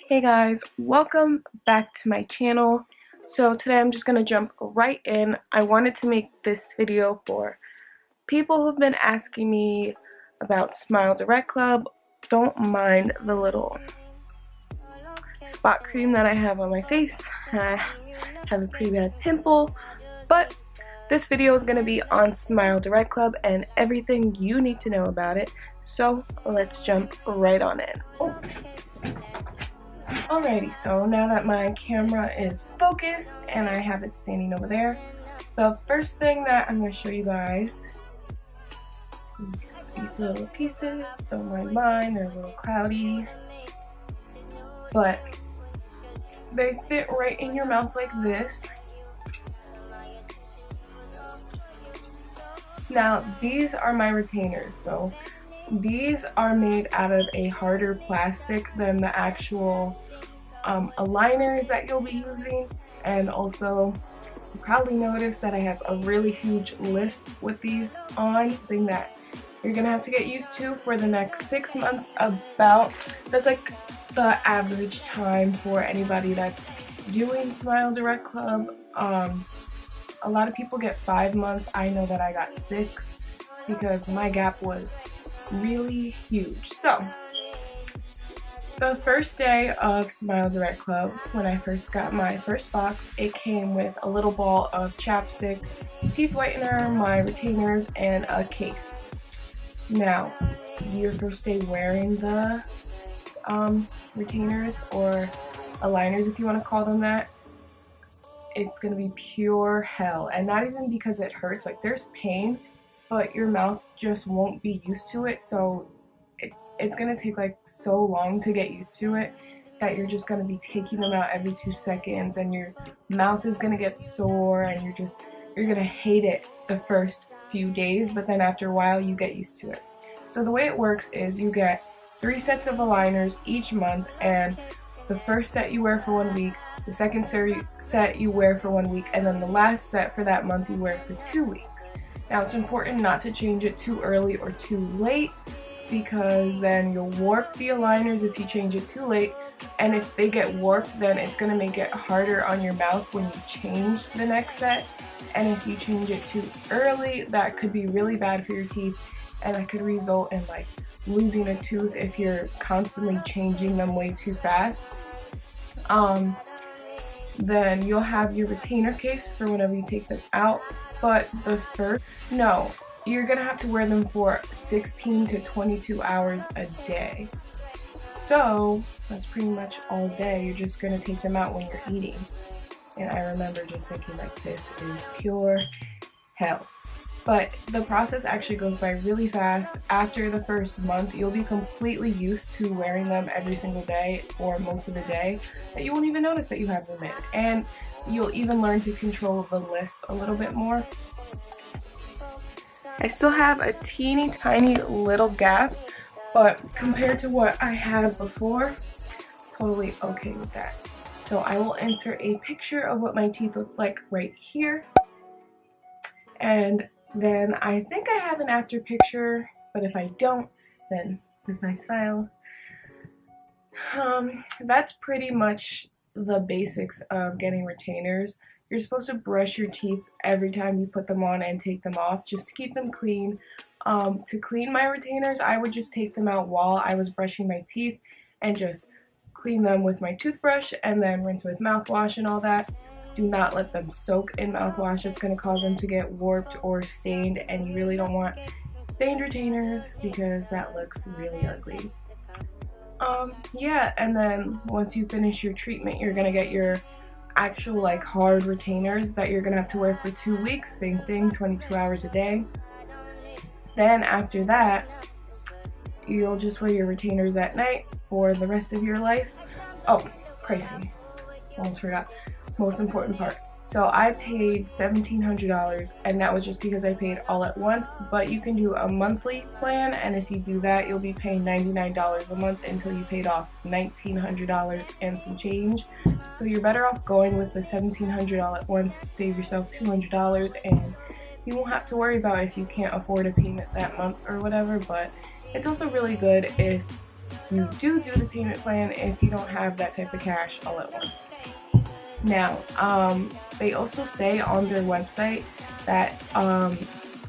Hey guys, welcome back to my channel. So today I'm just going to jump right in. I wanted to make this video for people who've been asking me about Smile Direct Club. Don't mind the little spot cream that I have on my face. I have a pretty bad pimple, but this video is going to be on Smile Direct Club and everything you need to know about it. So let's jump right on in. Oh. Alrighty, so now that my camera is focused and I have it standing over there, the first thing that I'm going to show you guys is these little pieces. Don't mind mine, they're a little cloudy, but they fit right in your mouth like this. Now these are my retainers, so these are made out of a harder plastic than the actual aligners that you'll be using, and also you probably noticed that I have a really huge lisp with these on, thing that you're gonna have to get used to for the next 6 months. That's like the average time for anybody that's doing Smile Direct Club. A lot of people get 5 months. I know that I got 6 because my gap was really huge. So the first day of Smile Direct Club, when I first got my first box, it came with a little ball of chapstick, teeth whitener, my retainers, and a case. Now, your first day wearing the retainers or aligners, if you want to call them that, it's going to be pure hell. And not even because it hurts, like there's pain, but your mouth just won't be used to it, so it's gonna take like so long to get used to it that you're just gonna be taking them out every 2 seconds, and your mouth is gonna get sore, and you're gonna hate it the first few days, but then after a while you get used to it. So the way it works is you get 3 sets of aligners each month, and the first set you wear for 1 week, the second set you wear for 1 week, and then the last set for that month you wear for 2 weeks. Now it's important not to change it too early or too late, because then you'll warp the aligners if you change it too late, and if they get warped, then it's going to make it harder on your mouth when you change the next set. And if you change it too early, that could be really bad for your teeth, and that could result in like losing a tooth if you're constantly changing them way too fast. Then you'll have your retainer case for whenever you take them out, but you're gonna have to wear them for 16 to 22 hours a day. So that's pretty much all day. You're just gonna take them out when you're eating. And I remember just thinking like, this is pure hell. But the process actually goes by really fast. After the first month, you'll be completely used to wearing them every single day or most of the day, that you won't even notice that you have them in. And you'll even learn to control the lisp a little bit more. I still have a teeny tiny little gap, but compared to what I had before, totally okay with that. So I will insert a picture of what my teeth look like right here. And then I think I have an after picture, but if I don't, then this is my smile. That's pretty much the basics of getting retainers. You're supposed to brush your teeth every time you put them on and take them off, just to keep them clean. To clean my retainers, I would just take them out while I was brushing my teeth and just clean them with my toothbrush and then rinse with mouthwash and all that. Do not let them soak in mouthwash. It's going to cause them to get warped or stained, and you really don't want stained retainers because that looks really ugly. Yeah, and then once you finish your treatment, you're going to get your actual like hard retainers that you're gonna have to wear for 2 weeks. Same thing, 22 hours a day. Then after that, you'll just wear your retainers at night for the rest of your life. Oh, pricing. Almost forgot. Most important part. So I paid $1,700, and that was just because I paid all at once, but you can do a monthly plan, and if you do that, you'll be paying $99 a month until you paid off $1,900 and some change. So you're better off going with the $1,700 all at once to save yourself $200, and you won't have to worry about if you can't afford a payment that month or whatever. But it's also really good if you do the payment plan if you don't have that type of cash all at once. Now, they also say on their website that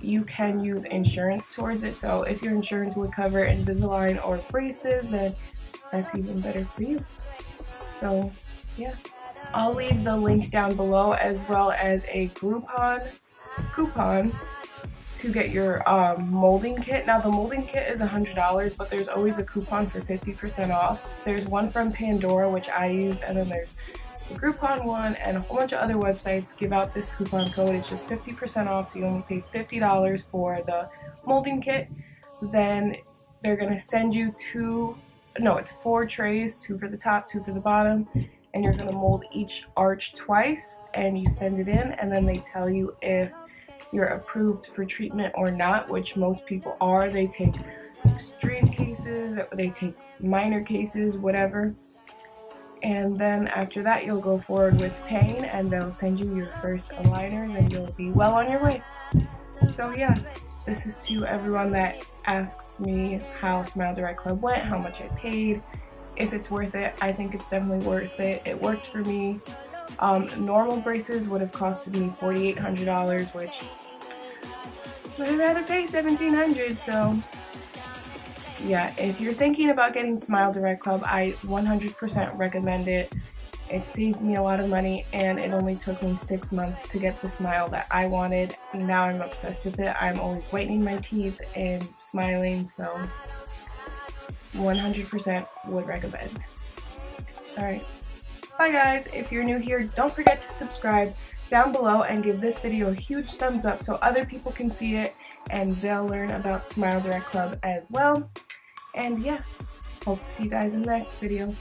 you can use insurance towards it. So if your insurance would cover Invisalign or braces, then that's even better for you. So yeah, I'll leave the link down below, as well as a Groupon coupon to get your molding kit. Now the molding kit is $100, but there's always a coupon for 50% off. There's one from Pandora, which I used, and then there's the Groupon one, and a whole bunch of other websites give out this coupon code. It's just 50% off, so you only pay $50 for the molding kit. Then they're gonna send you it's 4 trays, 2 for the top, 2 for the bottom, and you're gonna mold each arch twice, and you send it in, and then they tell you if you're approved for treatment or not, which most people are. They take extreme cases, they take minor cases, whatever. And then after that, you'll go forward with paying, and they'll send you your first aligners, and you'll be well on your way. So yeah, this is to everyone that asks me how Smile Direct Club went, how much I paid, if it's worth it. I think it's definitely worth it. It worked for me. Normal braces would have costed me $4,800, which I'd rather pay $1,700. So yeah, if you're thinking about getting Smile Direct Club, I 100% recommend it. It saved me a lot of money, and it only took me 6 months to get the smile that I wanted. Now I'm obsessed with it. I'm always whitening my teeth and smiling, so 100% would recommend. Alright, bye guys. If you're new here, don't forget to subscribe down below and give this video a huge thumbs up so other people can see it and they'll learn about Smile Direct Club as well. And yeah, hope to see you guys in the next video.